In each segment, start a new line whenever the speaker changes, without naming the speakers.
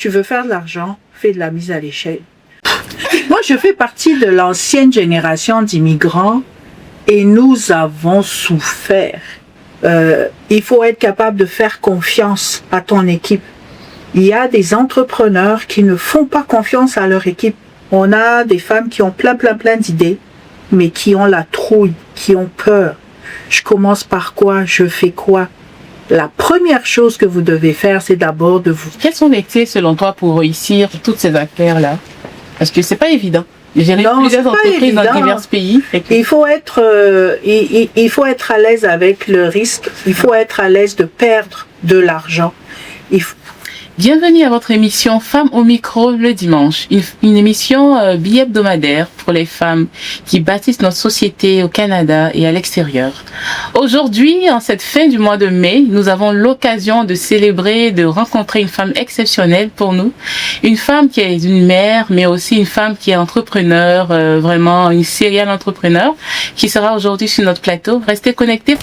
Tu veux faire de l'argent, fais de la mise à l'échelle. Moi, je fais partie de l'ancienne génération d'immigrants et nous avons souffert. Il faut être capable de faire confiance à ton équipe. Il y a des entrepreneurs qui ne font pas confiance à leur équipe. On a des femmes qui ont plein d'idées, mais qui ont la trouille, qui ont peur. Je commence par quoi? Je fais quoi? La première chose que vous devez faire, c'est d'abord de vous...
Quelles sont les clés selon toi pour réussir toutes ces affaires-là? Parce que c'est pas évident. J'ai plusieurs entreprises dans divers pays.
Il faut être à l'aise avec le risque. Il faut être à l'aise de perdre de l'argent.
Bienvenue à votre émission Femmes au micro le dimanche, une émission bi-hebdomadaire pour les femmes qui bâtissent notre société au Canada et à l'extérieur. Aujourd'hui, en cette fin du mois de mai, nous avons l'occasion de célébrer, de rencontrer une femme exceptionnelle pour nous, une femme qui est une mère, mais aussi une femme qui est entrepreneur, vraiment une serial entrepreneur, qui sera aujourd'hui sur notre plateau. Restez connectés.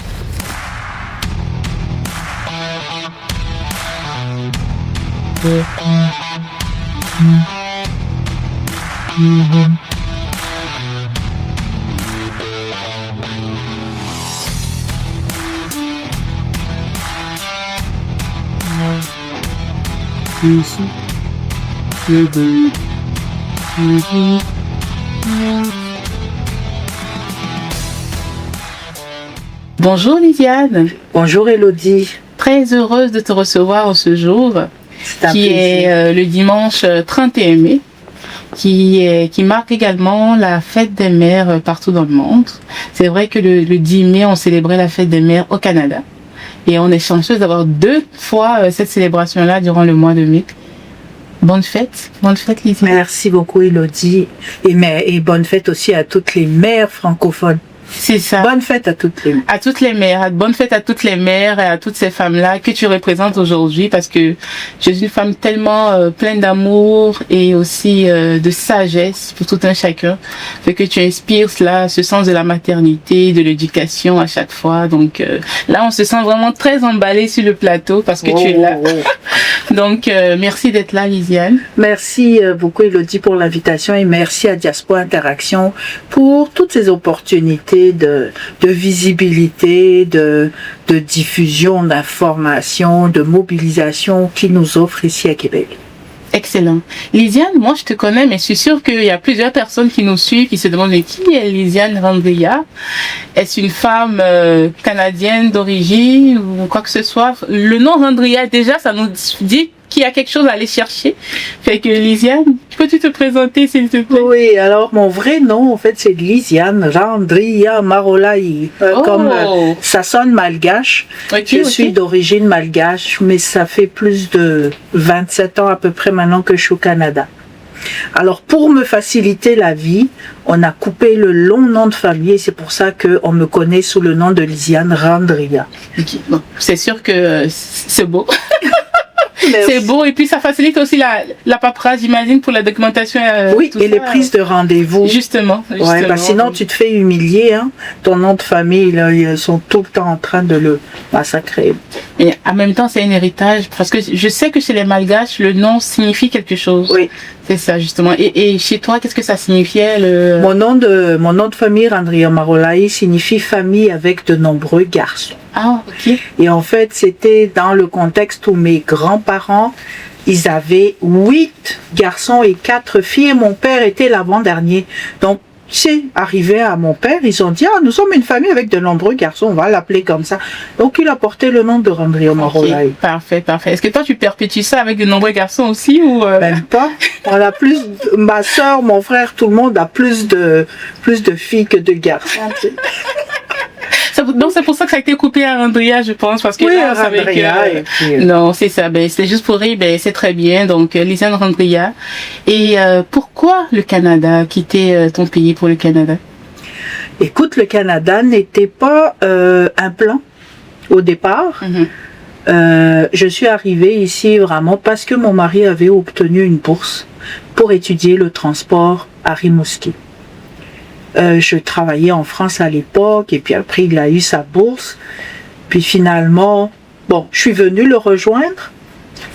Bonjour Lisiane.
Bonjour Elodie.
Très heureuse de te recevoir en ce jour, qui est le dimanche 31 mai, qui marque également la fête des mères partout dans le monde. C'est vrai que le 10 mai, on célébrait la fête des mères au Canada. Et on est chanceuse d'avoir 2 fois cette célébration-là durant le mois de mai. Bonne fête Lisiane.
Merci beaucoup Elodie. Et bonne fête aussi à toutes les mères francophones.
C'est ça.
Bonne fête à toutes les mères.
À toutes les mères. Bonne fête à toutes les mères et à toutes ces femmes-là que tu représentes aujourd'hui, parce que tu es une femme tellement pleine d'amour et aussi de sagesse pour tout un chacun. Fait que tu inspires cela, ce sens de la maternité, de l'éducation à chaque fois. Donc là, on se sent vraiment très emballé sur le plateau parce que tu es là. Donc merci d'être là, Lisiane.
Merci beaucoup Elodie pour l'invitation et merci à Diaspora Interaction pour toutes ces opportunités de visibilité, de diffusion d'informations, de mobilisation qu'ils nous offrent ici à Québec.
Excellent. Lisiane, moi je te connais, mais je suis sûre qu'il y a plusieurs personnes qui nous suivent, qui se demandent mais qui est Lisiane Randria? Est-ce une femme canadienne d'origine ou quoi que ce soit? Le nom Randria, déjà, ça nous dit qu'il y a quelque chose à aller chercher. Fait que Lisiane, peux-tu te présenter s'il te plaît?
Oui, alors mon vrai nom en fait c'est Lisiane Randria Marolai. Comme ça sonne malgache. Je suis d'origine malgache, mais ça fait plus de 27 ans à peu près maintenant que je suis au Canada. Alors pour me faciliter la vie, on a coupé le long nom de famille et c'est pour ça qu'on me connaît sous le nom de Lisiane Randria.
Okay. Bon, c'est sûr que c'est beau. C'est beau et puis ça facilite aussi la paperasse, j'imagine, pour la documentation.
Oui, et les prises de rendez-vous.
Justement.
Ouais, bah sinon tu te fais humilier. Hein. Ton nom de famille, là, ils sont tout le temps en train de le massacrer.
Et en même temps, c'est un héritage parce que je sais que chez les Malgaches, le nom signifie quelque chose.
Oui.
C'est ça, justement. Et chez toi, qu'est-ce que ça signifiait
Mon nom de famille, Randria Marolai, signifie famille avec de nombreux garçons.
Ah, ok.
Et en fait, c'était dans le contexte où mes grands-parents, ils avaient 8 garçons et 4 filles et mon père était l'avant-dernier. Donc, c'est arrivé à mon père, ils ont dit « Ah, nous sommes une famille avec de nombreux garçons, on va l'appeler comme ça. » Donc, il a porté le nom de Randria Marolai.
Okay, parfait. Est-ce que toi, tu perpétues ça avec de nombreux garçons aussi ou
Même pas. On a plus, ma soeur, mon frère, tout le monde a plus de filles que de garçons.
Donc c'est pour ça que ça a été coupé à Randria, je pense, parce que
oui,
là, on savait que... Non, c'est ça. C'est juste pour rire, c'est très bien. Donc Lisiane Randria. Et pourquoi le Canada? Quitter ton pays pour le Canada?
Écoute, le Canada n'était pas un plan au départ. Je suis arrivée ici vraiment parce que mon mari avait obtenu une bourse pour étudier le transport à Rimouski. Je travaillais en France à l'époque et puis après il a eu sa bourse. Puis finalement, bon, je suis venue le rejoindre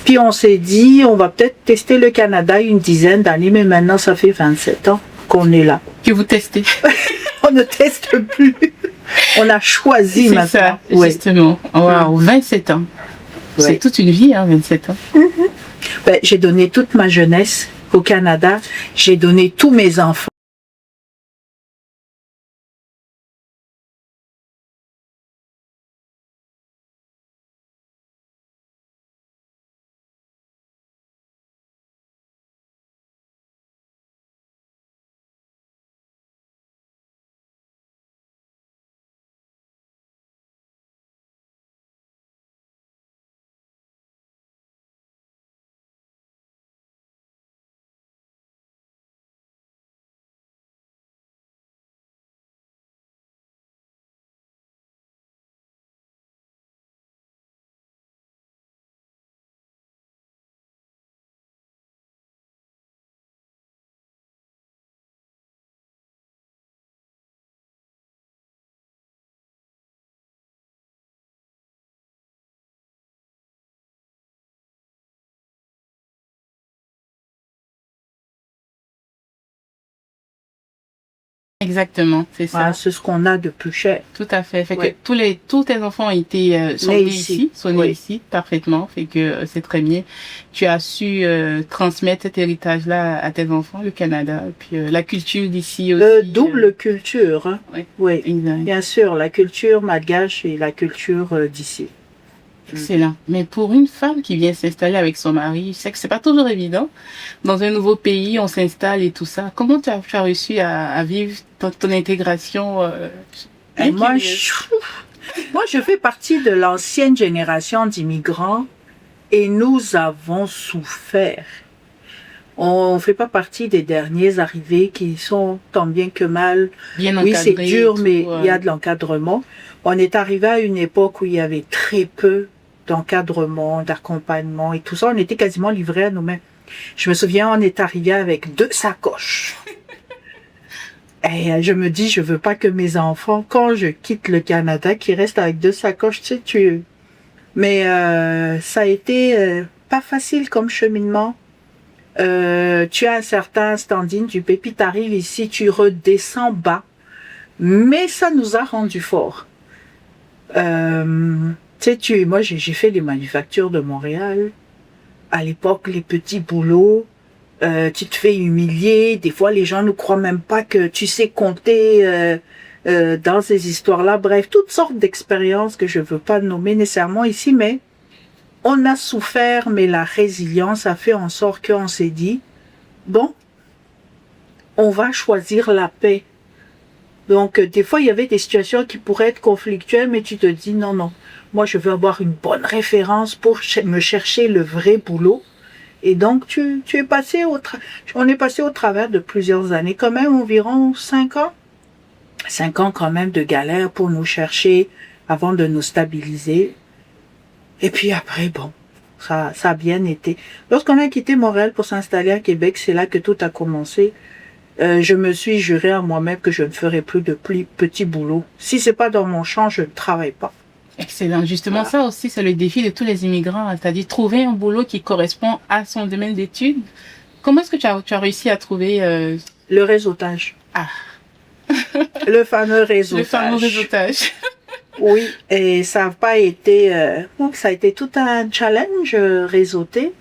Puis on s'est dit, on va peut-être tester le Canada une dizaine d'années, mais maintenant ça fait 27 ans qu'on est là.
Que vous testez.
On ne teste plus. On a choisi
C'est
maintenant.
ça,
Ouais.
justement. Wow, 27 ans.
Ouais.
C'est toute une vie, hein, 27 ans.
Ben, j'ai donné toute ma jeunesse au Canada. J'ai donné tous mes enfants.
Exactement, c'est ça.
Voilà, c'est ce qu'on a de plus cher.
Tout à fait. Fait
Ouais.
que tous tes enfants ont été sont
Nés
nés
ici.
ici, sont nés
Oui.
ici parfaitement. Fait que c'est très bien. Tu as su transmettre cet héritage-là à tes enfants, le Canada, puis la culture d'ici aussi.
Double culture. Hein.
Ouais.
Oui,
Exact.
bien sûr, la culture malgache et la culture d'ici.
Excellent. Mais pour une femme qui vient s'installer avec son mari, je sais que c'est pas toujours évident. Dans un nouveau pays, on s'installe et tout ça. Comment tu as réussi à vivre ton intégration
Et moi, je fais partie de l'ancienne génération d'immigrants et nous avons souffert. On ne fait pas partie des derniers arrivés qui sont tant bien que mal.
bien
Oui, c'est
encadrée et
dur,
tout,
mais il y a de l'encadrement. On est arrivé à une époque où il y avait très peu d'encadrement, d'accompagnement et tout ça. On était quasiment livrés à nous-mêmes. Je me souviens, on est arrivé avec 2 sacoches. Et je me dis, je veux pas que mes enfants, quand je quitte le Canada, qu'ils restent avec 2 sacoches, tu sais, Mais ça a été pas facile comme cheminement. Tu as un certain standing, puis t'arrives ici, tu redescends bas. Mais ça nous a rendu forts. Tu sais, moi j'ai fait les manufactures de Montréal. À l'époque, les petits boulots, tu te fais humilier. Des fois, les gens ne croient même pas que tu sais compter dans ces histoires-là. Bref, toutes sortes d'expériences que je ne veux pas nommer nécessairement ici, mais on a souffert, mais la résilience a fait en sorte qu'on s'est dit, bon, on va choisir la paix. Donc, des fois, il y avait des situations qui pourraient être conflictuelles, mais tu te dis, non, non, moi, je veux avoir une bonne référence pour me chercher le vrai boulot. Et donc, on est passé au travers de plusieurs années, quand même environ 5 ans. 5 ans quand même de galère pour nous chercher avant de nous stabiliser. Et puis après, bon, ça a bien été. Lorsqu'on a quitté Montréal pour s'installer à Québec, c'est là que tout a commencé. Je me suis juré à moi-même que je ne ferai plus de petits boulots. Si c'est pas dans mon champ, je ne travaille pas.
Excellent. Justement,
Voilà.
ça aussi, c'est le défi de tous les immigrants, c'est-à-dire trouver un boulot qui correspond à son domaine d'études. Comment est-ce que tu as réussi à trouver
Le réseautage.
Ah.
Le fameux réseautage.
le fameux réseautage?
Oui, et ça n'a pas été... ça a été tout un challenge réseauté,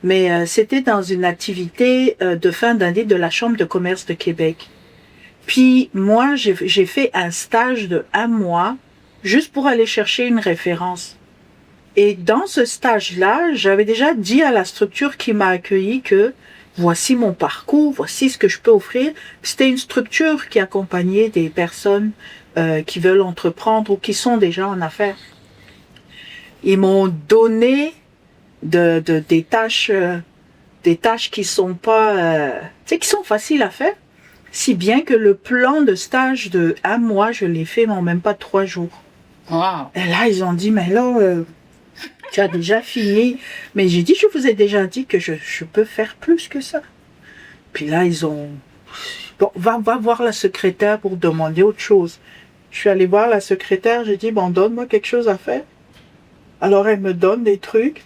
mais c'était dans une activité de fin d'année de la Chambre de commerce de Québec. Puis moi, j'ai fait un stage de 1 mois juste pour aller chercher une référence. Et dans ce stage-là, j'avais déjà dit à la structure qui m'a accueilli que voici mon parcours, voici ce que je peux offrir. C'était une structure qui accompagnait des personnes qui veulent entreprendre ou qui sont déjà en affaires. Ils m'ont donné des tâches qui sont pas, tu sais, qui sont faciles à faire. Si bien que le plan de stage de 1 mois, je l'ai fait en même pas 3 jours.
Wow.
Et là, ils ont dit, mais là, tu as déjà fini. Mais j'ai dit, je vous ai déjà dit que je peux faire plus que ça. Puis là, ils ont... Bon, va voir la secrétaire pour demander autre chose. Je suis allée voir la secrétaire, j'ai dit, bon, donne-moi quelque chose à faire. Alors, elle me donne des trucs.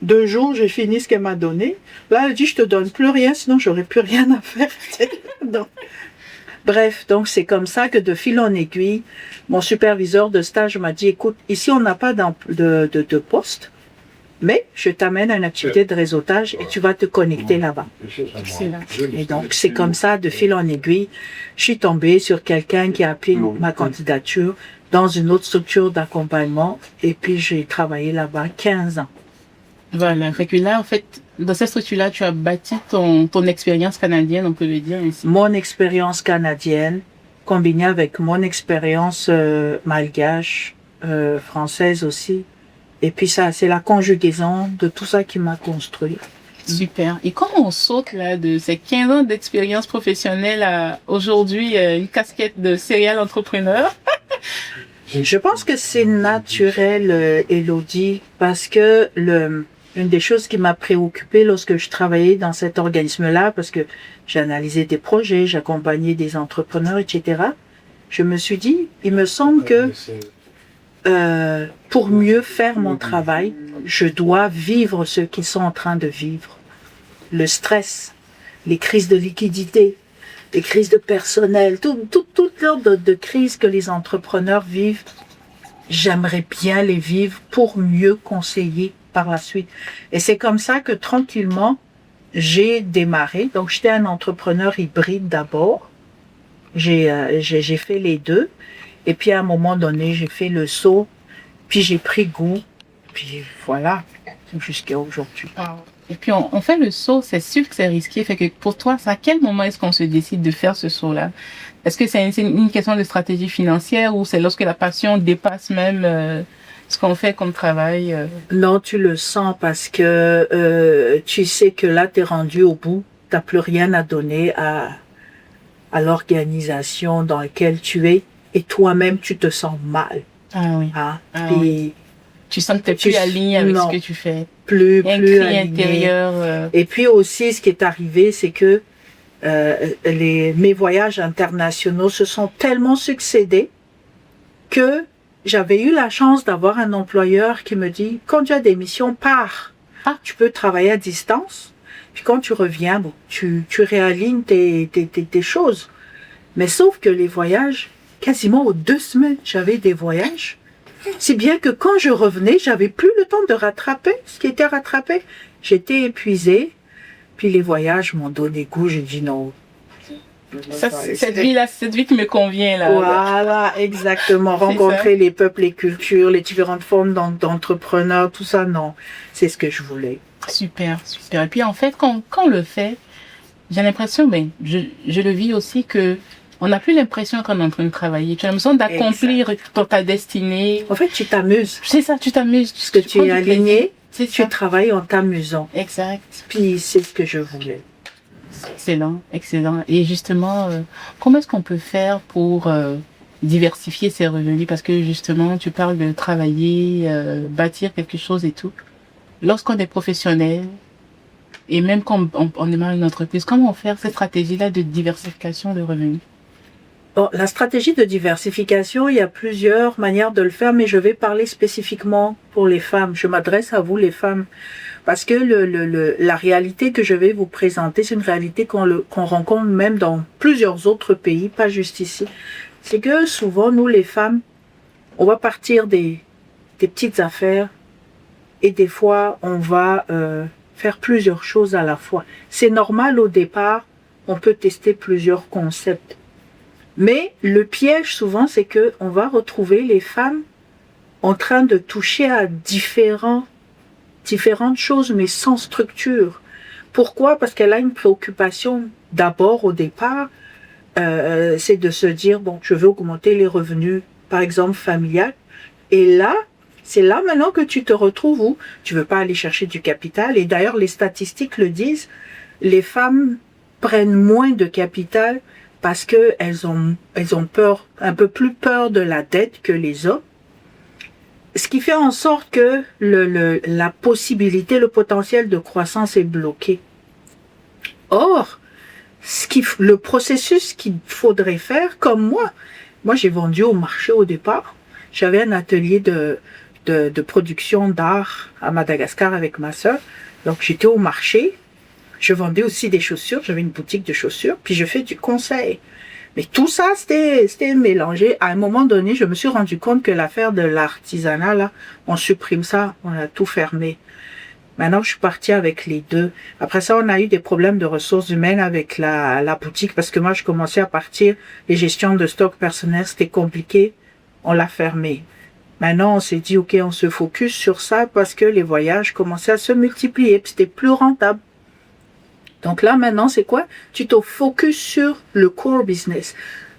2 jours, j'ai fini ce qu'elle m'a donné. Là, elle dit, je te donne plus rien, sinon j'aurais plus rien à faire. Donc, bref, donc c'est comme ça que de fil en aiguille, mon superviseur de stage m'a dit, écoute, ici on n'a pas de poste, mais je t'amène à une activité de réseautage et tu vas te connecter là-bas.
Excellent.
Et donc c'est comme ça, de fil en aiguille, je suis tombée sur quelqu'un qui a appelé ma candidature dans une autre structure d'accompagnement et puis j'ai travaillé là-bas 15 ans.
Voilà, fait que là, en fait, dans cette structure-là, tu as bâti ton expérience canadienne, on peut le dire ainsi.
Mon expérience canadienne, combinée avec mon expérience malgache, française aussi. Et puis ça, c'est la conjugaison de tout ça qui m'a construit.
Super. Et comment on saute là de ces 15 ans d'expérience professionnelle à aujourd'hui une casquette de serial entrepreneur?
Je pense que c'est naturel, Élodie, parce que une des choses qui m'a préoccupée lorsque je travaillais dans cet organisme-là, parce que j'analysais des projets, j'accompagnais des entrepreneurs, etc., je me suis dit, il me semble que pour mieux faire mon travail, je dois vivre ce qu'ils sont en train de vivre. Le stress, les crises de liquidité, les crises de personnel, toute sorte de crises que les entrepreneurs vivent, j'aimerais bien les vivre pour mieux conseiller par la suite. Et c'est comme ça que tranquillement, j'ai démarré. Donc, j'étais un entrepreneur hybride d'abord. J'ai fait les deux. Et puis, à un moment donné, j'ai fait le saut. Puis, j'ai pris goût. Puis, voilà, jusqu'à aujourd'hui.
Et puis, on fait le saut, c'est sûr que c'est risqué. Fait que pour toi, à quel moment est-ce qu'on se décide de faire ce saut-là? Est-ce que c'est une question de stratégie financière ou c'est lorsque la passion dépasse même ce qu'on fait comme travail?
Non, tu le sens parce que tu sais que là, tu es rendu au bout. Tu n'as plus rien à donner à l'organisation dans laquelle tu es et toi-même, tu te sens mal.
Ah oui.
Hein?
Ah
Puis,
oui. Tu sens que tu n'es plus aligné avec ce que tu fais.
Plus
un cri
aligné.
intérieur.
Et puis aussi, ce qui est arrivé, c'est que mes voyages internationaux se sont tellement succédés que j'avais eu la chance d'avoir un employeur qui me dit, quand tu as des missions, pars. Tu peux travailler à distance. Puis quand tu reviens, bon, tu réalignes tes choses. Mais sauf que les voyages, quasiment aux 2 semaines, j'avais des voyages. Si bien que quand je revenais, j'avais plus le temps de rattraper ce qui était rattrapé. J'étais épuisée. Puis les voyages m'ont donné goût. J'ai dit non.
Ça, cette vie qui me convient là.
Voilà, exactement. Rencontrer les peuples, les cultures, les différentes formes d'entrepreneurs, tout ça, non. C'est ce que je voulais.
Super, super. Et puis en fait, quand on le fait, j'ai l'impression, je le vis aussi que on n'a plus l'impression qu'on est en train de travailler. Tu as l'impression d'accomplir ta destinée.
En fait, tu t'amuses.
C'est ça, tu t'amuses.
Parce que tu es aligné, tu
ça.
travailles en t'amusant.
Exact.
Puis c'est ce que je voulais.
Excellent, excellent. Et justement, comment est-ce qu'on peut faire pour diversifier ses revenus? Parce que justement, tu parles de travailler, bâtir quelque chose et tout. Lorsqu'on est professionnel, et même quand on démarre une entreprise, comment faire cette stratégie-là de diversification de revenus?
Bon, la stratégie de diversification, il y a plusieurs manières de le faire, mais je vais parler spécifiquement pour les femmes. Je m'adresse à vous, les femmes, parce que la réalité que je vais vous présenter, c'est une réalité qu'on rencontre même dans plusieurs autres pays, pas juste ici. C'est que souvent, nous, les femmes, on va partir des petites affaires et des fois, on va faire plusieurs choses à la fois. C'est normal au départ, on peut tester plusieurs concepts. Mais le piège souvent, c'est que on va retrouver les femmes en train de toucher à différentes choses, mais sans structure. Pourquoi? Parce qu'elle a une préoccupation d'abord au départ, c'est de se dire, bon, je veux augmenter les revenus, par exemple, familial. Et là, c'est là maintenant que tu te retrouves où tu veux pas aller chercher du capital. Et d'ailleurs, les statistiques le disent, les femmes prennent moins de capital parce que elles ont peur, un peu plus peur de la dette que les hommes. Ce qui fait en sorte que la possibilité, le potentiel de croissance est bloqué. Or, le processus qu'il faudrait faire, comme moi j'ai vendu au marché au départ. J'avais un atelier de de production d'art à Madagascar avec ma sœur. Donc, j'étais au marché. Je vendais aussi des chaussures. J'avais une boutique de chaussures. Puis, je fais du conseil. Mais tout ça, c'était mélangé. À un moment donné, je me suis rendu compte que l'affaire de l'artisanat, là, on supprime ça. On a tout fermé. Maintenant, je suis partie avec les deux. Après ça, on a eu des problèmes de ressources humaines avec la boutique parce que moi, je commençais à partir. Les gestions de stock personnel, c'était compliqué. On l'a fermé. Maintenant, on s'est dit, OK, on se focus sur ça parce que les voyages commençaient à se multiplier. Puis c'était plus rentable. Donc là, maintenant, c'est quoi? Tu te focuses sur le core business.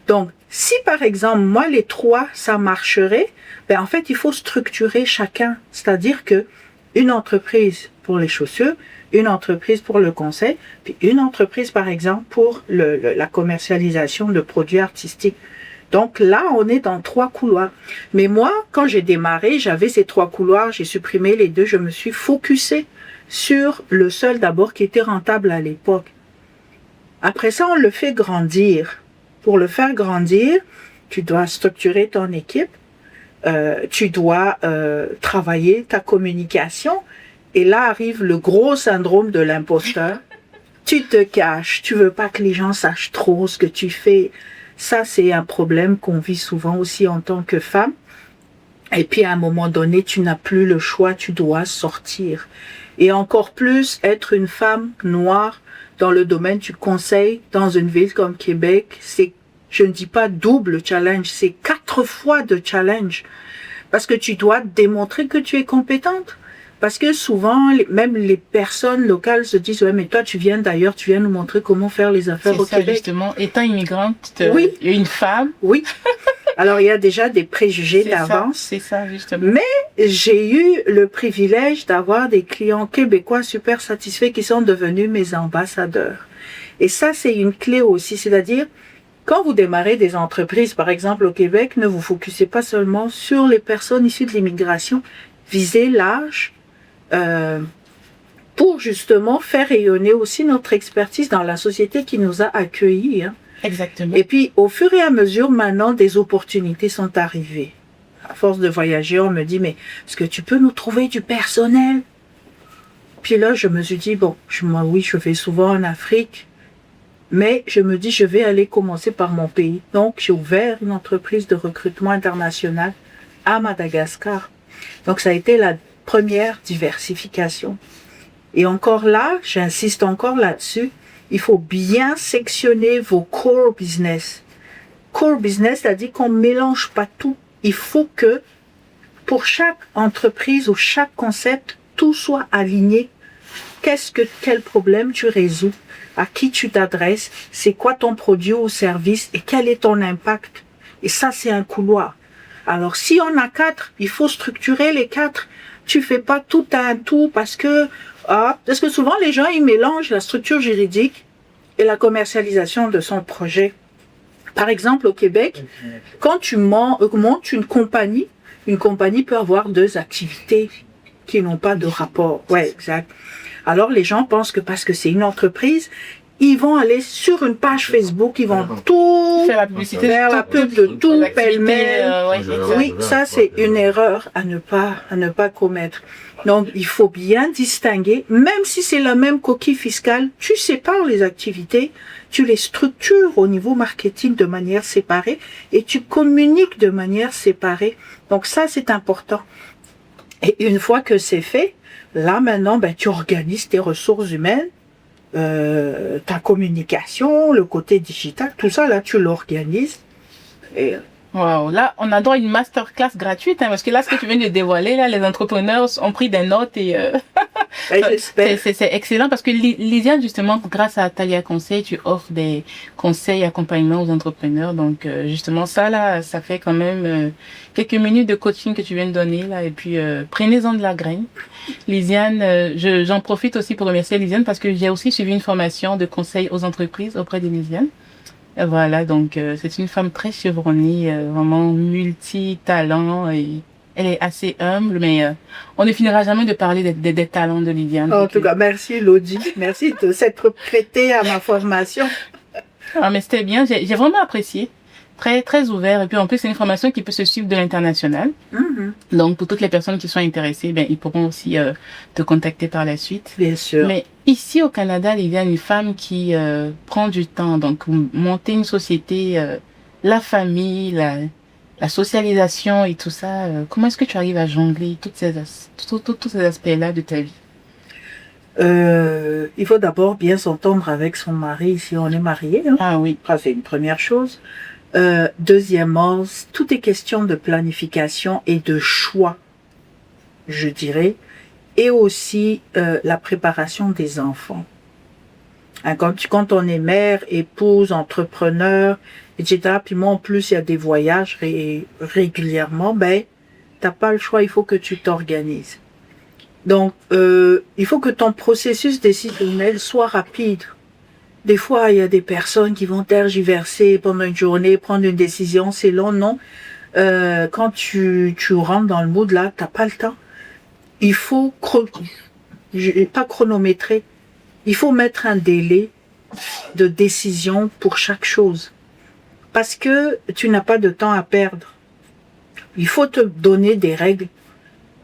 Donc, si par exemple, moi, les trois, ça marcherait, ben en fait, il faut structurer chacun. C'est-à-dire que une entreprise pour les chaussures, une entreprise pour le conseil, puis une entreprise, par exemple, pour la commercialisation de produits artistiques. Donc là, on est dans 3 couloirs. Mais moi, quand j'ai démarré, j'avais ces 3 couloirs, j'ai supprimé les 2, je me suis focusée sur le seul d'abord qui était rentable à l'époque. Après ça, on le fait grandir. Pour le faire grandir, tu dois structurer ton équipe, tu dois travailler ta communication. Et là arrive le gros syndrome de l'imposteur. Tu te caches, tu veux pas que les gens sachent trop ce que tu fais. Ça, c'est un problème qu'on vit souvent aussi en tant que femme. Et puis, à un moment donné, tu n'as plus le choix, tu dois sortir. Et encore plus, être une femme noire dans le domaine du conseil, dans une ville comme Québec, c'est, je ne dis pas double challenge, c'est 4 fois de challenge. Parce que tu dois démontrer que tu es compétente. Parce que souvent, même les personnes locales se disent, ouais, mais toi, tu viens d'ailleurs, tu viens nous montrer comment faire les affaires au Québec.
Justement, étant immigrante,
oui.
Une femme.
Oui. Alors, il y a déjà des préjugés d'avance.
C'est ça, justement.
Mais j'ai eu le privilège d'avoir des clients québécois super satisfaits qui sont devenus mes ambassadeurs. Et ça, c'est une clé aussi. C'est-à-dire, quand vous démarrez des entreprises, par exemple au Québec, ne vous focussez pas seulement sur les personnes issues de l'immigration. Visez large pour justement faire rayonner aussi notre expertise dans la société qui nous a accueillis. Hein.
Exactement.
Et puis, au fur et à mesure, maintenant, des opportunités sont arrivées. À force de voyager, on me dit, mais est-ce que tu peux nous trouver du personnel? Puis là, je me suis dit, bon, oui, je vais souvent en Afrique, mais je me dis, je vais aller commencer par mon pays. Donc, j'ai ouvert une entreprise de recrutement international à Madagascar. Donc, ça a été la première diversification. Et encore là, j'insiste encore là-dessus, il faut bien sectionner vos core business. Core business, c'est-à-dire qu'on ne mélange pas tout. Il faut que pour chaque entreprise ou chaque concept, tout soit aligné. Quel problème tu résous? À qui tu t'adresses? C'est quoi ton produit ou service? Et quel est ton impact? Et ça, c'est un couloir. Alors, si on a 4, il faut structurer les 4. Tu fais pas tout à un tout parce que souvent les gens, ils mélangent la structure juridique et la commercialisation de son projet. Par exemple, au Québec, quand tu montes une compagnie peut avoir 2 activités qui n'ont pas de rapport. Ouais, exact. Alors, les gens pensent que parce que c'est une entreprise, ils vont aller sur une page Facebook, ils vont tout
faire la publicité,
faire la pub de tout pêle-mêle. Oui, ça c'est une erreur à ne pas commettre. Donc il faut bien distinguer, même si c'est la même coquille fiscale, tu sépares les activités, tu les structures au niveau marketing de manière séparée et tu communiques de manière séparée. Donc ça c'est important. Et une fois que c'est fait, là maintenant tu organises tes ressources humaines. Ta communication, le côté digital, tout ça là tu l'organises. Et
wow, là on a droit à une masterclass gratuite parce que là ce que tu viens de dévoiler là, les entrepreneurs ont pris des notes et c'est excellent parce que Lisiane justement grâce à Talia Conseil tu offres des conseils accompagnement aux entrepreneurs donc justement ça là ça fait quand même quelques minutes de coaching que tu viens de donner là et puis prenez-en de la graine. Lisiane, j'en profite aussi pour remercier Lisiane parce que j'ai aussi suivi une formation de conseil aux entreprises auprès de Lisiane. Voilà, donc c'est une femme très chevronnée, vraiment multi-talent et elle est assez humble, mais on ne finira jamais de parler des talents de Lisiane.
En tout cas, merci Lodi, merci de s'être prêtée à ma formation.
Ah, mais c'était bien, j'ai vraiment apprécié. très, très ouvert. Et puis, en plus, c'est une formation qui peut se suivre de l'international. Donc, pour toutes les personnes qui sont intéressées, ben, ils pourront aussi te contacter par la suite.
Bien sûr.
Mais ici, au Canada, il y a une femme qui prend du temps. Donc, monter une société, la famille, la socialisation et tout ça. Comment est-ce que tu arrives à jongler tous ces aspects-là de ta vie?
Il faut d'abord bien s'entendre avec son mari si on est marié. Hein.
Ah oui.
Ça, c'est une première chose. Deuxièmement, tout est question de planification et de choix, je dirais, et aussi la préparation des enfants. Hein, quand on est mère, épouse, entrepreneur, etc., puis moi en plus il y a des voyages régulièrement, ben t'as pas le choix, il faut que tu t'organises. Donc il faut que ton processus décisionnel soit rapide. Des fois, il y a des personnes qui vont tergiverser pendant une journée, prendre une décision, c'est long, non. Quand tu rentres dans le mood, là, t'as pas le temps. Il faut pas chronométrer. Il faut mettre un délai de décision pour chaque chose. Parce que tu n'as pas de temps à perdre. Il faut te donner des règles.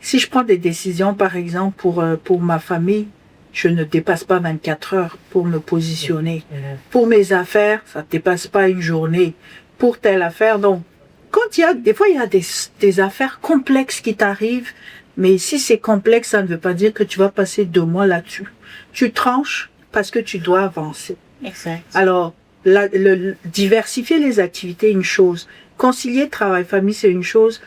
Si je prends des décisions, par exemple, pour ma famille, je ne dépasse pas 24 heures pour me positionner. Pour mes affaires, ça ne dépasse pas une journée. Pour telle affaire, donc, des fois, il y a des affaires complexes qui t'arrivent, mais si c'est complexe, ça ne veut pas dire que tu vas passer 2 mois là-dessus. Tu tranches parce que tu dois avancer.
Exact.
Alors, diversifier les activités, une chose. Concilier travail-famille, c'est une chose.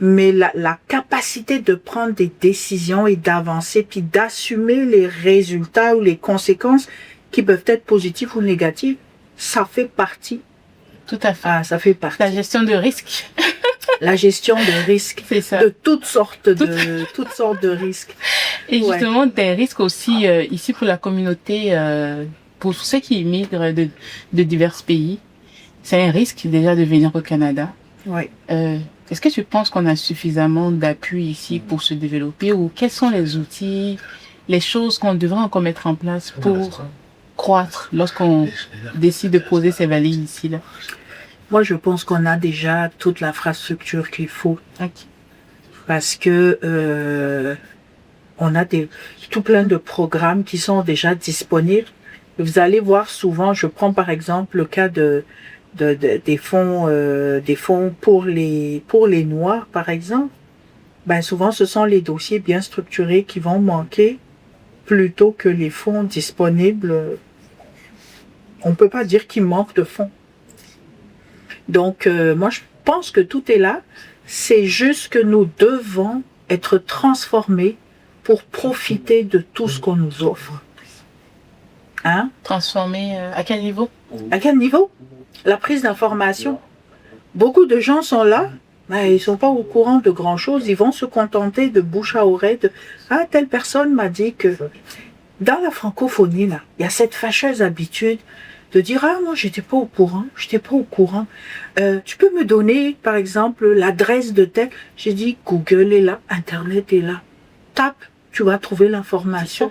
Mais la capacité de prendre des décisions et d'avancer, puis d'assumer les résultats ou les conséquences qui peuvent être positives ou négatives, ça fait partie.
Tout à fait.
Ah, ça fait partie.
La gestion de risque.
La gestion de risques.
C'est ça.
De toutes sortes de risques.
Et justement, des risques aussi ici pour la communauté, pour ceux qui immigrent de divers pays. C'est un risque déjà de venir au Canada.
Oui.
Est-ce que tu penses qu'on a suffisamment d'appui ici pour se développer ou quels sont les outils, les choses qu'on devrait encore mettre en place pour croître lorsqu'on décide de poser ses valises ici, là?
Moi, je pense qu'on a déjà toute l'infrastructure qu'il faut.
Okay.
Parce que on a tout plein de programmes qui sont déjà disponibles. Vous allez voir souvent, je prends par exemple le cas des fonds pour les Noirs, par exemple. Ben souvent, ce sont les dossiers bien structurés qui vont manquer plutôt que les fonds disponibles. On peut pas dire qu'il manque de fonds. Donc, moi, je pense que tout est là. C'est juste que nous devons être transformés pour profiter de tout ce qu'on nous offre. Hein?
Transformés à quel niveau?
À quel niveau? La prise d'information. Beaucoup de gens sont là, mais ils sont pas au courant de grand-chose. Ils vont se contenter de bouche à oreille. Ah, telle personne m'a dit que... Dans la francophonie, là, il y a cette fâcheuse habitude de dire « Ah, moi, j'étais pas au courant. Tu peux me donner, par exemple, l'adresse de tel... » J'ai dit « Google est là, Internet est là. Tape, tu vas trouver l'information. »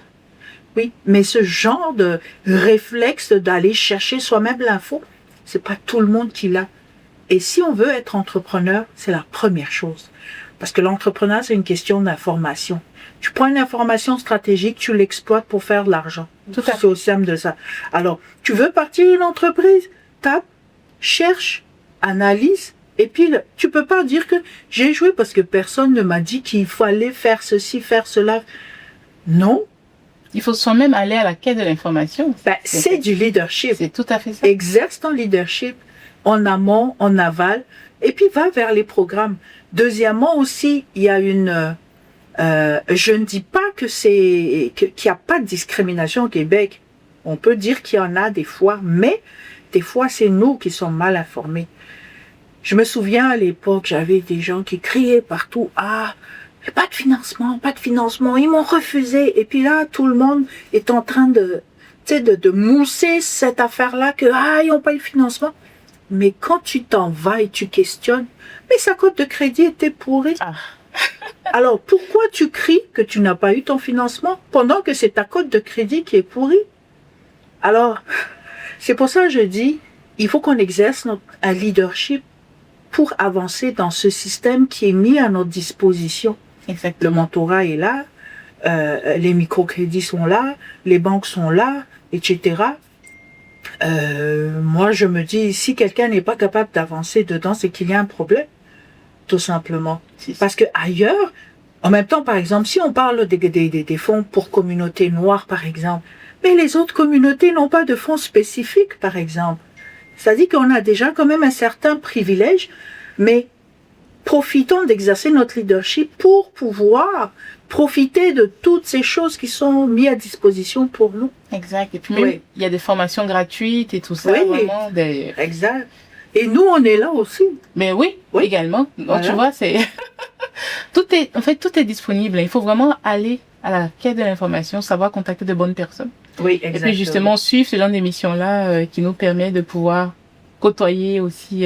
Oui, mais ce genre de réflexe d'aller chercher soi-même l'info, c'est pas tout le monde qui l'a. Et si on veut être entrepreneur, c'est la première chose. Parce que l'entrepreneuriat, c'est une question d'information. Tu prends une information stratégique, tu l'exploites pour faire de l'argent. Tout à fait. C'est aussi simple de ça. Alors, tu veux partir d'une entreprise? Tape, cherche, analyse, et puis tu peux pas dire que j'ai échoué parce que personne ne m'a dit qu'il fallait faire ceci, faire cela. Non.
Il faut soi-même aller à la quête de l'information.
C'est du leadership.
C'est tout à fait ça.
Exerce ton leadership en amont, en aval, et puis va vers les programmes. Deuxièmement aussi, il y a je ne dis pas qu'il n'y a pas de discrimination au Québec. On peut dire qu'il y en a des fois, mais des fois, c'est nous qui sommes mal informés. Je me souviens à l'époque, j'avais des gens qui criaient partout, « Ah, pas de financement, ils m'ont refusé. » Et puis là, tout le monde est en train de mousser cette affaire-là ils n'ont pas eu de financement. Mais quand tu t'en vas et tu questionnes, mais sa cote de crédit était pourrie. Ah. Alors, pourquoi tu cries que tu n'as pas eu ton financement pendant que c'est ta cote de crédit qui est pourrie? Alors, c'est pour ça que je dis, il faut qu'on exerce un leadership pour avancer dans ce système qui est mis à notre disposition.
Exactement.
Le mentorat est là, les microcrédits sont là, les banques sont là, etc. Moi, je me dis, si quelqu'un n'est pas capable d'avancer dedans, c'est qu'il y a un problème, tout simplement. Parce que ailleurs, en même temps, par exemple, si on parle des fonds pour communautés noires, par exemple, mais les autres communautés n'ont pas de fonds spécifiques, par exemple. Ça dit qu'on a déjà quand même un certain privilège, mais profitons d'exercer notre leadership pour pouvoir profiter de toutes ces choses qui sont mises à disposition pour nous.
Exact. Et puis même, il y a des formations gratuites et tout ça.
Oui,
vraiment
exact. Et nous, on est là aussi.
Mais oui, également. Donc, voilà. Tu vois, c'est... tout est disponible. Il faut vraiment aller à la quête de l'information, savoir contacter de bonnes personnes.
Oui, exactement.
Et puis justement, suivre ce genre d'émission-là qui nous permet de pouvoir côtoyer aussi...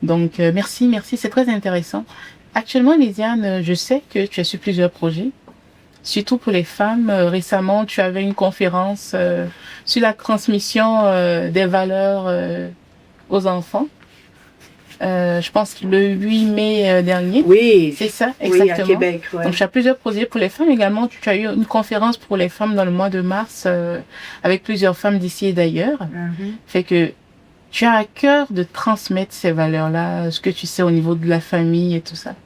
Donc, merci, c'est très intéressant. Actuellement, Lysiane, je sais que tu as su plusieurs projets, surtout pour les femmes. Récemment, tu avais une conférence sur la transmission des valeurs aux enfants. Je pense le 8 mai dernier.
Oui.
C'est ça, exactement.
Oui, à Québec, ouais.
Donc, tu as plusieurs projets pour les femmes également. Tu as eu une conférence pour les femmes dans le mois de mars avec plusieurs femmes d'ici et d'ailleurs. Fait que tu as à cœur de transmettre ces valeurs-là, ce que tu sais au niveau de la famille et tout ça.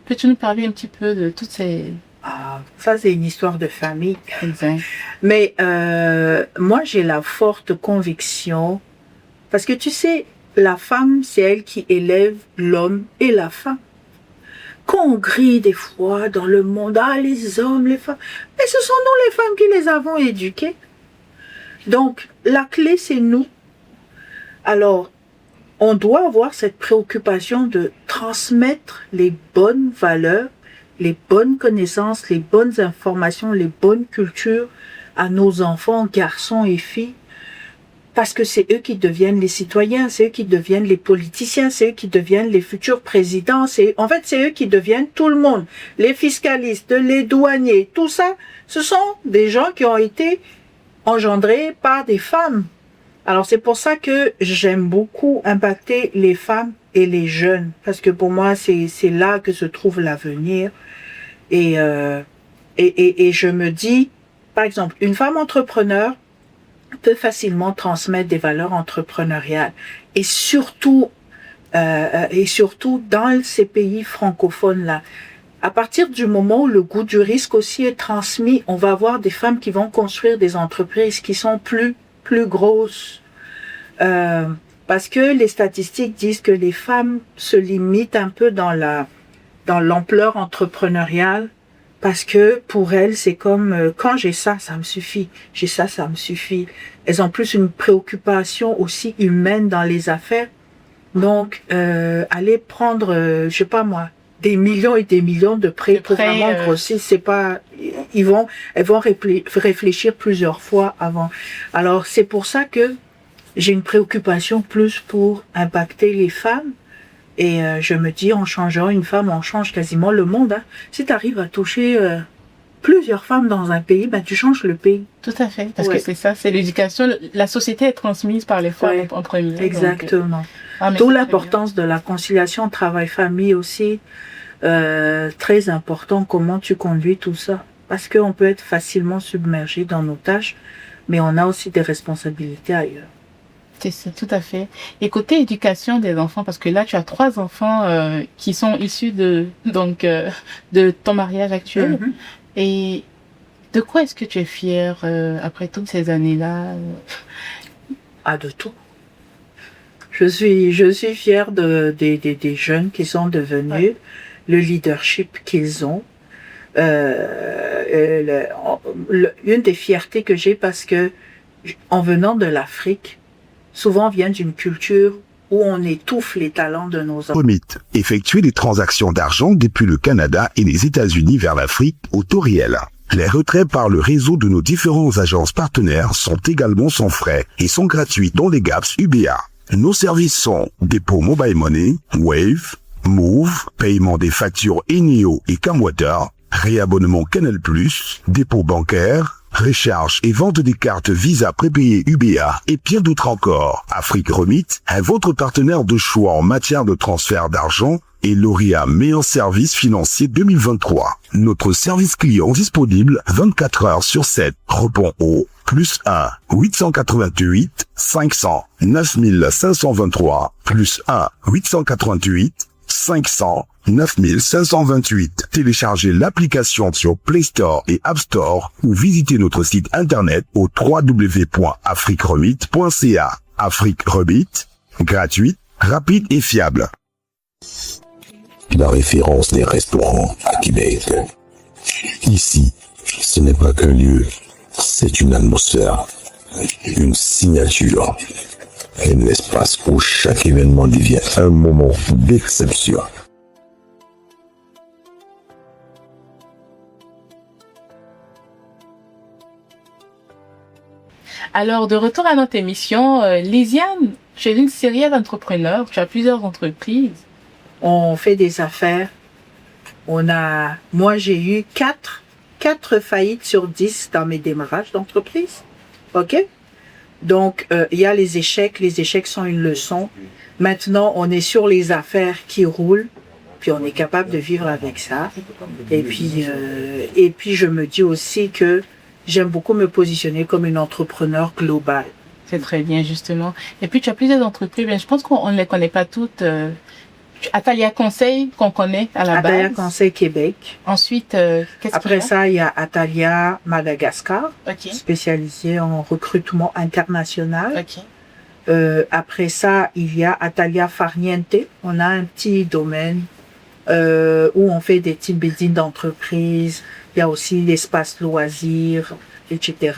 Peux-tu nous parler un petit peu de toutes ces...
Ah, ça, c'est une histoire de famille.
Exact.
Mais moi, j'ai la forte conviction, parce que tu sais, la femme, c'est elle qui élève l'homme et la femme. Quand on grille des fois dans le monde, ah, les hommes, les femmes, mais ce sont nous les femmes qui les avons éduqués. Donc, la clé, c'est nous. Alors, on doit avoir cette préoccupation de transmettre les bonnes valeurs, les bonnes connaissances, les bonnes informations, les bonnes cultures à nos enfants, garçons et filles, parce que c'est eux qui deviennent les citoyens, c'est eux qui deviennent les politiciens, c'est eux qui deviennent les futurs présidents, c'est eux qui deviennent tout le monde, les fiscalistes, les douaniers, tout ça, ce sont des gens qui ont été engendrés par des femmes. Alors c'est pour ça que j'aime beaucoup impacter les femmes et les jeunes, parce que pour moi c'est là que se trouve l'avenir. Et je me dis, par exemple, une femme entrepreneur peut facilement transmettre des valeurs entrepreneuriales, et surtout dans ces pays francophones là. À partir du moment où le goût du risque aussi est transmis, on va avoir des femmes qui vont construire des entreprises qui sont plus grosses. Parce que les statistiques disent que les femmes se limitent un peu dans l'ampleur entrepreneuriale, parce que pour elles, c'est comme quand j'ai ça, ça me suffit. J'ai ça, ça me suffit. Elles ont plus une préoccupation aussi humaine dans les affaires. Donc, aller prendre, je sais pas moi, des millions et des millions de prêts pour vraiment grossir, c'est pas, elles vont réfléchir plusieurs fois avant. Alors, c'est pour ça que j'ai une préoccupation plus pour impacter les femmes. Et je me dis, en changeant une femme, on change quasiment le monde. Hein. Si tu arrives à toucher plusieurs femmes dans un pays, ben, tu changes le pays.
Tout à fait, parce que c'est ça, c'est l'éducation. La société est transmise par les femmes en premier.
Exactement. D'où l'importance de la conciliation travail-famille aussi. Très important, comment tu conduis tout ça. Parce qu'on peut être facilement submergé dans nos tâches, mais on a aussi des responsabilités ailleurs.
C'est tout à fait. Et côté éducation des enfants, parce que là, tu as 3 enfants qui sont issus de ton mariage actuel. Mm-hmm. Et de quoi est-ce que tu es fière après toutes ces années-là?
Ah, de tout. Je suis fière des jeunes qui sont devenus, le leadership qu'ils ont. Une des fiertés que j'ai, parce que en venant de l'Afrique, souvent vient d'une culture où on étouffe les talents de nos enfants.
Remit, effectuer des transactions d'argent depuis le Canada et les États-Unis vers l'Afrique au taux réel. Les retraits par le réseau de nos différentes agences partenaires sont également sans frais et sont gratuits dans les GAPS UBA. Nos services sont dépôt Mobile Money, Wave, Move, paiement des factures Enio et Camwater, réabonnement Canal+, dépôt bancaire, recharge et vente des cartes Visa prépayées UBA et bien d'autres encore. Afrique Remit est votre partenaire de choix en matière de transfert d'argent et lauréat meilleur service financier 2023. Notre service client disponible 24 heures sur 7 répond au +1 888 500 9523 +1 888 500 9528. Téléchargez l'application sur Play Store et App Store ou visitez notre site internet au www.afriqueremit.ca. Afrique Remit, gratuite, rapide et fiable.
La référence des restaurants à Québec. Ici, ce n'est pas qu'un lieu, c'est une atmosphère, une signature, un espace où chaque événement devient un moment d'exception.
Alors, de retour à notre émission, Lysiane, tu es une série d'entrepreneurs, tu as plusieurs entreprises.
On fait des affaires. Moi, j'ai eu 4 faillites sur 10 dans mes démarrages d'entreprise. OK? Donc, il y a les échecs. Les échecs sont une leçon. Maintenant, on est sur les affaires qui roulent. Puis, on est capable de vivre avec ça. Et puis, je me dis aussi que j'aime beaucoup me positionner comme une entrepreneur globale.
C'est très bien, justement. Et puis, tu as plusieurs entreprises. Mais je pense qu'on ne les connaît pas toutes. Atalia Conseil, qu'on connaît à la base.
Atalia Conseil Québec.
Ensuite,
après ça, il y a Atalia Madagascar,
OK.
spécialisé en recrutement international.
OK.
Après ça, il y a Atalia Farniente. On a un petit domaine où on fait des team building d'entreprise. Il y a aussi l'espace loisirs, etc.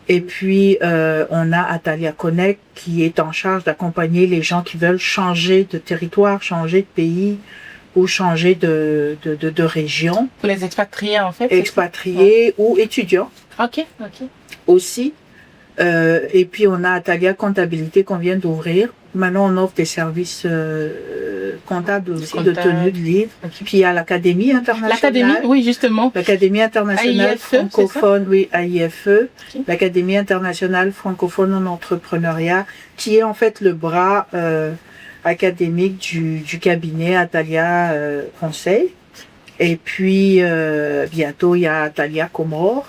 Et puis, on a Atalia Connect qui est en charge d'accompagner les gens qui veulent changer de territoire, changer de pays ou changer de région.
Pour les expatriés, en fait.
Expatriés ou étudiants.
OK.
Aussi. Et puis, on a Atalia Comptabilité qu'on vient d'ouvrir. Maintenant, on offre des services comptables aussi, de tenue de livre.
Okay.
Puis, il y a l'Académie internationale.
L'Académie, oui, justement.
L'Académie internationale
AIFE,
francophone, oui, AIFE.
Okay.
L'Académie internationale francophone en entrepreneuriat, qui est en fait le bras académique du cabinet Atalia Conseil. Et puis, bientôt, il y a Atalia Comore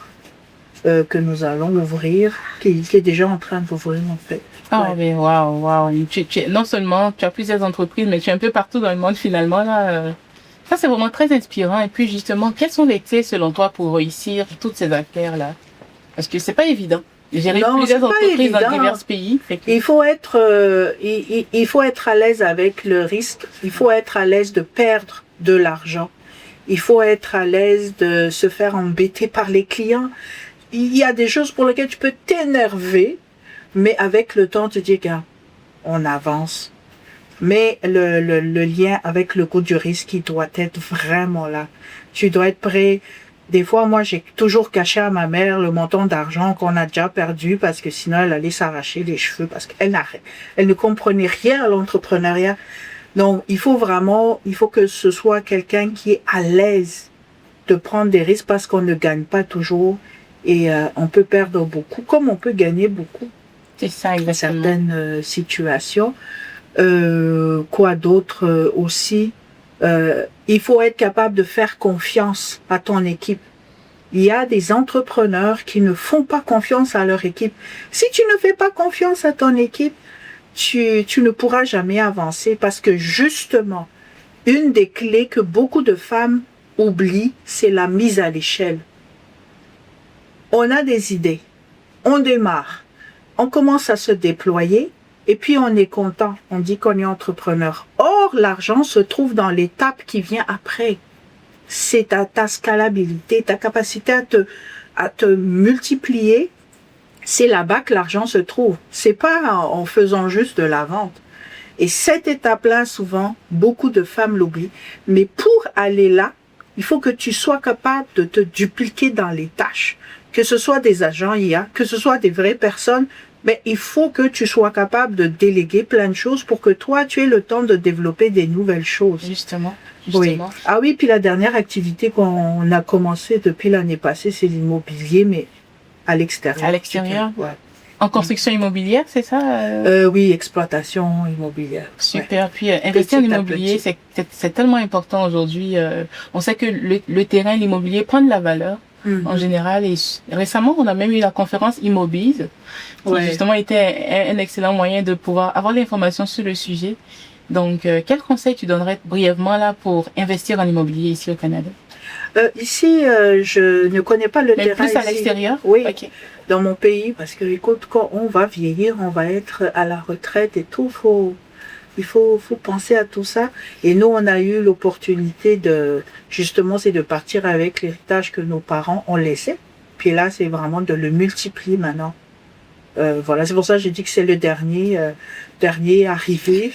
que nous allons ouvrir, qui est déjà en train d'ouvrir, en fait.
Ah, mais waouh. Non seulement tu as plusieurs entreprises, mais tu es un peu partout dans le monde finalement. Là. Ça, c'est vraiment très inspirant. Et puis, justement, quelles sont les clés, selon toi, pour réussir toutes ces affaires-là? Parce que c'est pas évident. Gérer plusieurs entreprises dans divers pays.
Il faut être à l'aise avec le risque. Il faut être à l'aise de perdre de l'argent. Il faut être à l'aise de se faire embêter par les clients. Il y a des choses pour lesquelles tu peux t'énerver, mais avec le temps, tu te dis, regarde, on avance. Mais le lien avec le goût du risque, il doit être vraiment là. Tu dois être prêt. Des fois, moi, j'ai toujours caché à ma mère le montant d'argent qu'on a déjà perdu parce que sinon, elle allait s'arracher les cheveux parce qu'elle ne comprenait rien à l'entrepreneuriat. Donc, il faut que ce soit quelqu'un qui est à l'aise de prendre des risques parce qu'on ne gagne pas toujours et on peut perdre beaucoup comme on peut gagner beaucoup.
C'est ça, exactement.
Dans certaines situations. Quoi d'autre aussi? Il faut être capable de faire confiance à ton équipe. Il y a des entrepreneurs qui ne font pas confiance à leur équipe. Si tu ne fais pas confiance à ton équipe, tu ne pourras jamais avancer parce que justement, une des clés que beaucoup de femmes oublient, c'est la mise à l'échelle. On a des idées, on démarre, on commence à se déployer et puis on est content, on dit qu'on est entrepreneur. Or, l'argent se trouve dans l'étape qui vient après. C'est ta scalabilité, ta capacité à te multiplier. C'est là-bas que l'argent se trouve. C'est pas en faisant juste de la vente. Et cette étape-là, souvent, beaucoup de femmes l'oublient. Mais pour aller là, il faut que tu sois capable de te dupliquer dans les tâches. Que ce soit des agents IA, que ce soit des vraies personnes, mais il faut que tu sois capable de déléguer plein de choses pour que toi, tu aies le temps de développer des nouvelles choses.
Justement.
Oui. Ah oui, puis la dernière activité qu'on a commencé depuis l'année passée, c'est l'immobilier, mais à l'extérieur.
À l'extérieur?
Ouais.
En construction immobilière, c'est ça?
Oui, exploitation immobilière.
Super.
Ouais.
Puis investir en
Petit à
immobilier,
petit.
c'est tellement important aujourd'hui. On sait que le terrain, l'immobilier prend de la valeur en général. Et récemment, on a même eu la conférence Immobiz, qui justement était un excellent moyen de pouvoir avoir l'information sur le sujet. Donc, quel conseil tu donnerais brièvement là pour investir en immobilier ici au Canada?
Ici, je ne connais pas le
Mais
terrain.
plus à
ici.
l'extérieur?
Oui,
Ok.
dans mon pays, parce que écoute, quand on va vieillir, on va être à la retraite et tout, il faut penser à tout ça. Et nous, on a eu l'opportunité justement, c'est de partir avec l'héritage que nos parents ont laissé. Puis là, c'est vraiment de le multiplier maintenant. Voilà, c'est pour ça que j'ai dit que c'est le dernier arrivé.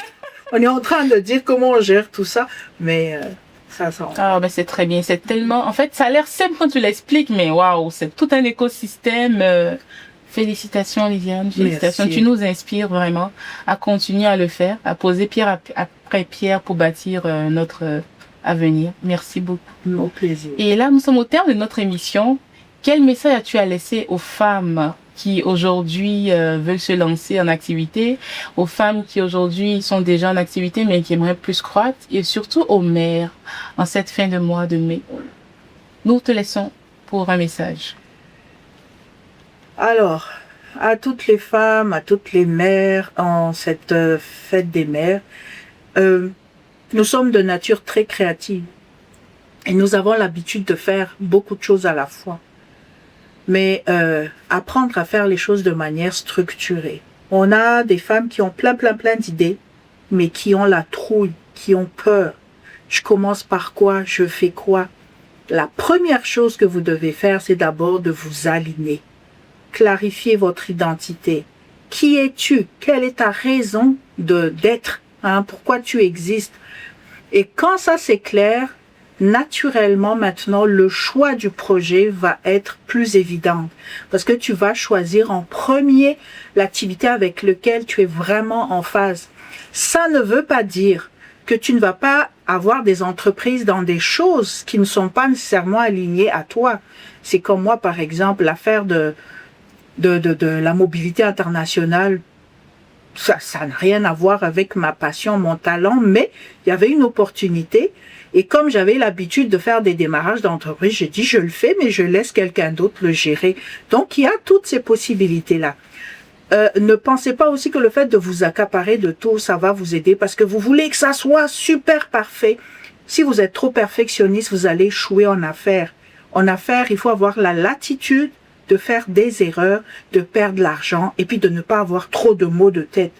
On est en train de dire comment on gère tout ça, mais ça.
Ah, ben c'est très bien. C'est tellement. En fait, ça a l'air simple quand tu l'expliques, mais waouh, c'est tout un écosystème. Félicitations, Lisiane. Félicitations.
Merci.
Tu nous inspires vraiment à continuer à le faire, à poser pierre après pierre pour bâtir notre avenir. Merci beaucoup.
Mon plaisir.
Et là, nous sommes au terme de notre émission. Quel message as-tu à laisser aux femmes qui aujourd'hui veulent se lancer en activité, aux femmes qui aujourd'hui sont déjà en activité mais qui aimeraient plus croître, et surtout aux mères en cette fin de mois de mai? Nous te laissons pour un message.
Alors, à toutes les femmes, à toutes les mères en cette fête des mères, nous sommes de nature très créative et nous avons l'habitude de faire beaucoup de choses à la fois. Mais apprendre à faire les choses de manière structurée. On a des femmes qui ont plein d'idées, mais qui ont la trouille, qui ont peur. Je commence par quoi? Je fais quoi? La première chose que vous devez faire, c'est d'abord de vous aligner. Clarifier votre identité. Qui es-tu? Quelle est ta raison d'être? Pourquoi tu existes? Et quand ça c'est clair, naturellement maintenant le choix du projet va être plus évident parce que tu vas choisir en premier l'activité avec laquelle tu es vraiment en phase. Ça ne veut pas dire que tu ne vas pas avoir des entreprises dans des choses qui ne sont pas nécessairement alignées à toi. C'est comme moi par exemple l'affaire de la mobilité internationale. Ça n'a rien à voir avec ma passion, mon talent, mais il y avait une opportunité. Et comme j'avais l'habitude de faire des démarrages d'entreprise, j'ai dit je le fais, mais je laisse quelqu'un d'autre le gérer. Donc il y a toutes ces possibilités-là. Ne pensez pas aussi que le fait de vous accaparer de tout, ça va vous aider parce que vous voulez que ça soit super parfait. Si vous êtes trop perfectionniste, vous allez échouer en affaires. En affaires, il faut avoir la latitude de faire des erreurs, de perdre de l'argent et puis de ne pas avoir trop de maux de tête.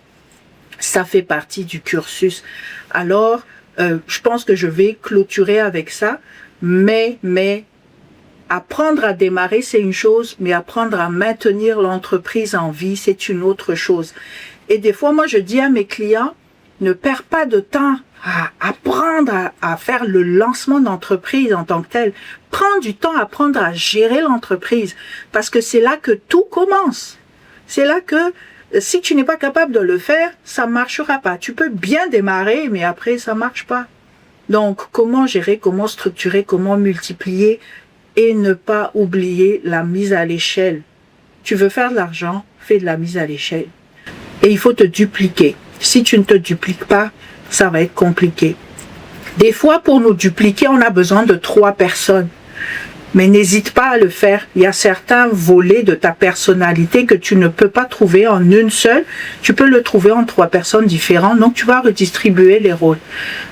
Ça fait partie du cursus. Alors, je pense que je vais clôturer avec ça, mais apprendre à démarrer, c'est une chose, mais apprendre à maintenir l'entreprise en vie, c'est une autre chose. Et des fois, moi, je dis à mes clients, ne perds pas de temps à apprendre à faire le lancement d'entreprise en tant que tel. Prends du temps à apprendre à gérer l'entreprise, parce que c'est là que tout commence. C'est là que si tu n'es pas capable de le faire, ça ne marchera pas. Tu peux bien démarrer, mais après, ça ne marche pas. Donc, comment gérer, comment structurer, comment multiplier et ne pas oublier la mise à l'échelle. Tu veux faire de l'argent, fais de la mise à l'échelle. Et il faut te dupliquer. Si tu ne te dupliques pas, ça va être compliqué. Des fois, pour nous dupliquer, on a besoin de 3 personnes. Mais n'hésite pas à le faire. Il y a certains volets de ta personnalité que tu ne peux pas trouver en une seule. Tu peux le trouver en 3 personnes différentes. Donc, tu vas redistribuer les rôles.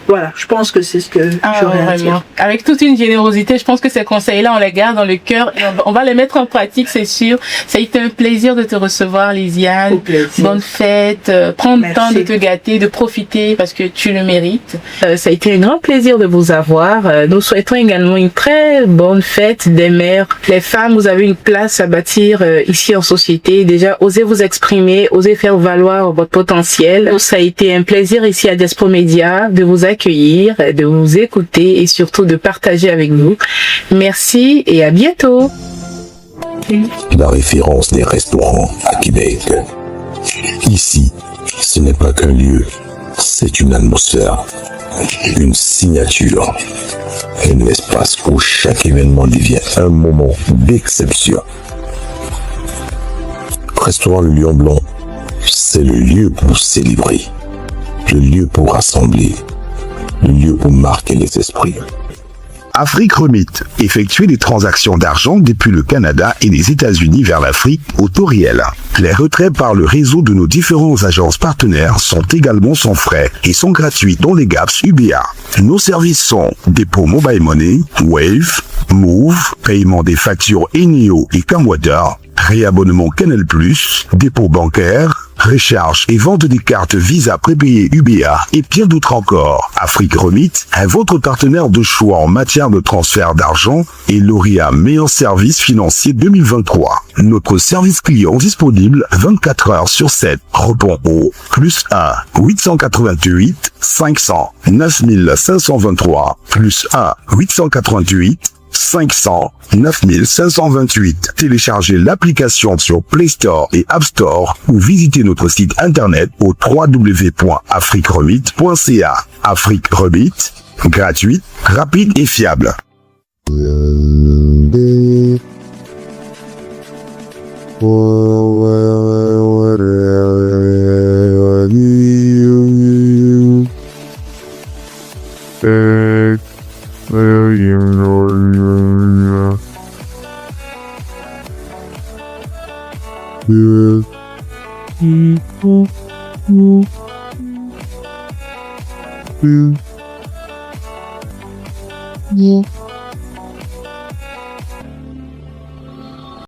Voilà, je pense que c'est ce que j'aurais à dire.
Avec toute une générosité, je pense que ces conseils-là, on les garde dans le cœur et on va les mettre en pratique, c'est sûr. Ça a été un plaisir de te recevoir, Lisiane.
Au plaisir.
Bonne fête. Prends le temps de te gâter, de profiter parce que tu le mérites. Ça a été un grand plaisir de vous avoir. Nous souhaitons également une très bonne fête des mères. Les femmes, vous avez une place à bâtir ici en société. Déjà, osez vous exprimer, osez faire valoir votre potentiel. Ça a été un plaisir ici à Diaspora Média de vous accueillir, de vous écouter et surtout de partager avec vous. Merci et à bientôt.
La référence des restaurants à Québec. Ici, ce n'est pas qu'un lieu, c'est une atmosphère, une signature, un espace où chaque événement devient un moment d'exception. Restaurant Le Lion Blanc, c'est le lieu pour célébrer, le lieu pour rassembler, le lieu pour marquer les esprits.
Afrique Remit. Effectuer des transactions d'argent depuis le Canada et les États-Unis vers l'Afrique au taux réel. Les retraits par le réseau de nos différentes agences partenaires sont également sans frais et sont gratuits dans les GAPS UBA. Nos services sont dépôt Mobile Money, Wave, Move, paiement des factures Eneo et Camwater, réabonnement Canal+, dépôt bancaire, recharge et vente des cartes Visa prépayées UBA et bien d'autres encore. Afrique Remit est votre partenaire de choix en matière de transfert d'argent et lauréat meilleur service financier 2023. Notre service client disponible 24 heures sur 7 répond au +1 888 500 9523 +1 888 500 9528. Téléchargez l'application sur Play Store et App Store ou visitez notre site internet au www.afriqueremit.ca. Afrique Remit, gratuite, rapide et fiable.
Yeah.